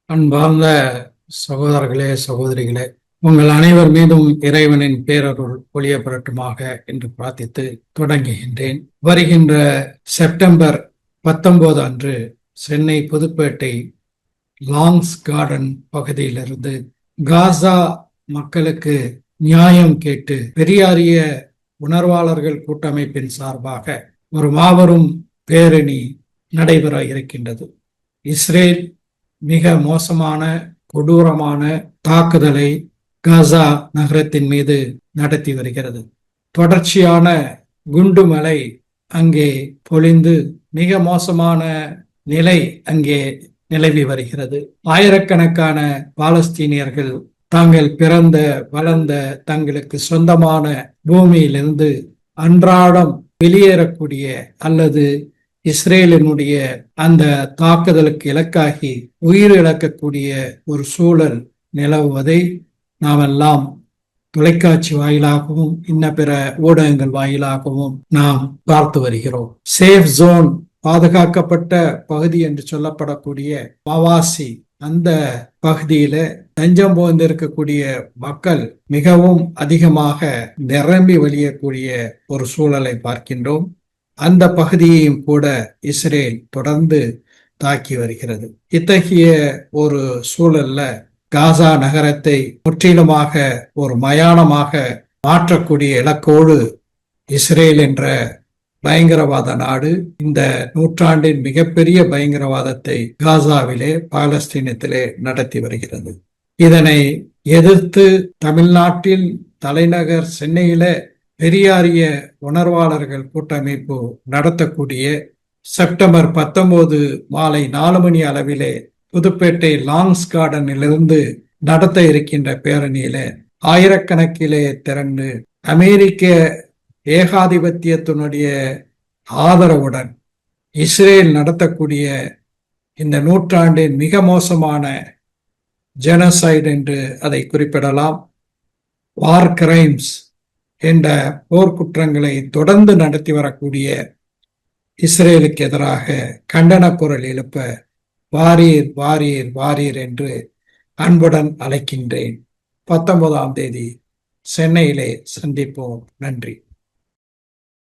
அன்பார்ந்த சகோதரர்களே, சகோதரிகளே, உங்கள் அனைவர் மீதும் இறைவனின் பேரருள் பொழிய பெறட்டுமாக என்று பிரார்த்தித்து தொடங்குகின்றேன். வருகின்ற செப்டம்பர் 19 அன்று சென்னை புதுப்பேட்டை லாங்ஸ் கார்டன் பகுதியிலிருந்து காசா மக்களுக்கு நியாயம் கேட்டு பெரியாரிய உணர்வாளர்கள் கூட்டமைப்பின் சார்பாக ஒரு மாபெரும் பேரணி நடைபெற இருக்கின்றது. இஸ்ரேல் மிக மோசமான கொடூரமான தாக்குதலை காசா நகரத்தின் மீது நடத்தி வருகிறது. தொடர்ச்சியான குண்டுமலை அங்கே பொழிந்து மிக மோசமான நிலை அங்கே நிலவி வருகிறது. ஆயிரக்கணக்கான பாலஸ்தீனியர்கள் தாங்கள் பிறந்த வளர்ந்த தங்களுக்கு சொந்தமான பூமியிலிருந்து அன்றாடம் வெளியேறக்கூடிய அல்லது இஸ்ரேலினுடைய அந்த தாக்குதலுக்கு இலக்காகி உயிர் இழக்கக்கூடிய ஒரு சூழல் நிலவுவதை நாமெல்லாம் தொலைக்காட்சி வாயிலாகவும் இன்ன பிற ஊடகங்கள் வாயிலாகவும் நாம் பார்த்து வருகிறோம். சேஃப் ஜோன், பாதுகாக்கப்பட்ட பகுதி என்று சொல்லப்படக்கூடிய மவாசி, அந்த பகுதியில தஞ்சம் புகுந்திருக்கக்கூடிய மக்கள் மிகவும் அதிகமாக நிரம்பி வழியக்கூடிய ஒரு சூழலை பார்க்கின்றோம். அந்த பகுதியையும் கூட இஸ்ரேல் தொடர்ந்து தாக்கி வருகிறது. இத்தகைய ஒரு சூழல்ல காசா நகரத்தை முற்றிலுமாக ஒரு மயானமாக மாற்றக்கூடிய இலக்கோடு இஸ்ரேல் என்ற பயங்கரவாத நாடு இந்த நூற்றாண்டின் மிகப்பெரிய பயங்கரவாதத்தை காசாவிலே பாலஸ்தீனத்திலே நடத்தி வருகிறது. இதனை எதிர்த்து தமிழ்நாட்டில் தலைநகர் சென்னையில பெரியாரிய உணர்வாளர்கள் கூட்டமைப்பு நடத்தக்கூடிய செப்டம்பர் 19 மாலை 4 மணி அளவிலே புதுப்பேட்டை லாங்ஸ் கார்டனிலிருந்து நடத்த இருக்கின்ற பேரணியில ஆயிரக்கணக்கிலே திரண்டு அமெரிக்க ஏகாதிபத்தியத்தினுடைய ஆதரவுடன் இஸ்ரேல் நடத்தக்கூடிய இந்த நூற்றாண்டின் மிக மோசமான ஜெனோசைட் என்று அதை குறிப்பிடலாம், வார் கிரைம்ஸ் என்ற போர்க்குற்றங்களை தொடர்ந்து நடத்தி வரக்கூடிய இஸ்ரேலுக்கு எதிராக கண்டன குரல் எழுப்ப வாரீர் வாரீர் வாரீர் என்று அன்புடன் அழைக்கின்றேன். 19ஆம் தேதி சென்னையிலே சந்திப்போம். நன்றி.